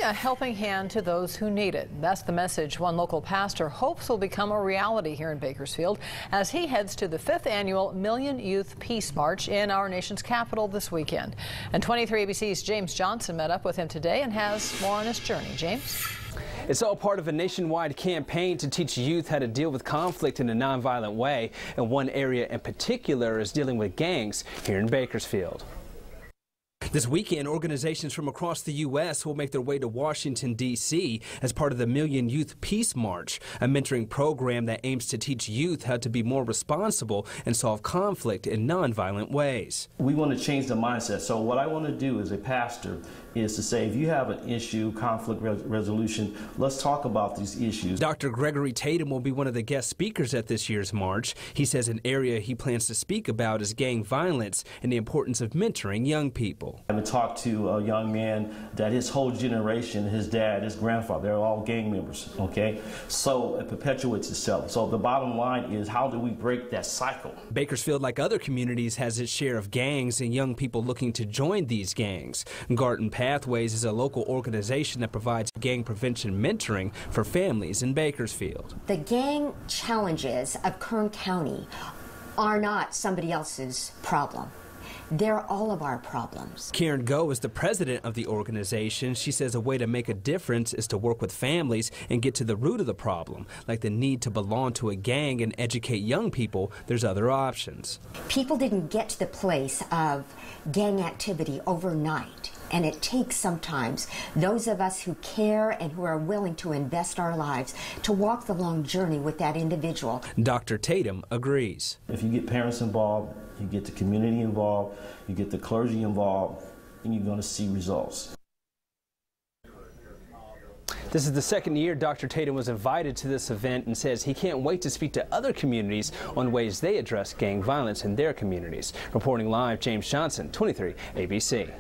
a helping hand to those who need it. That's the message one local pastor hopes will become a reality here in Bakersfield as he heads to the 5th annual Million Youth Peace March in our nation's capital this weekend. And 23 ABC's James Johnson met up with him today and has more on his journey. James? It's all part of a nationwide campaign to teach youth how to deal with conflict in a nonviolent way. And one area in particular is dealing with gangs here in Bakersfield. This weekend, organizations from across the U.S. will make their way to Washington, D.C. as part of the Million Youth Peace March, a mentoring program that aims to teach youth how to be more responsible and solve conflict in nonviolent ways. We want to change the mindset. So what I want to do as a pastor is to say, if you have an issue, conflict resolution, let's talk about these issues. Dr. Gregory Tatum will be one of the guest speakers at this year's march. He says an area he plans to speak about is gang violence and the importance of mentoring young people. I'm going to talk to a young man that his whole generation, his dad, his grandfather, they're all gang members, okay? So it perpetuates itself. So the bottom line is, how do we break that cycle? Bakersfield, like other communities, has its share of gangs and young people looking to join these gangs. Garden Pathways is a local organization that provides gang prevention mentoring for families in Bakersfield. The gang challenges of Kern County are not somebody else's problem. They're all of our problems. Karen Go is the president of the organization. She says a way to make a difference is to work with families and get to the root of the problem, like the need to belong to a gang and educate young people there's other options. People didn't get to the place of gang activity overnight. And it takes sometimes those of us who care and who are willing to invest our lives to walk the long journey with that individual. Dr. Tatum agrees. If you get parents involved, you get the community involved, you get the clergy involved, and you're going to see results. This is the second year Dr. Tatum was invited to this event and says he can't wait to speak to other communities on ways they address gang violence in their communities. Reporting live, James Johnson, 23 ABC.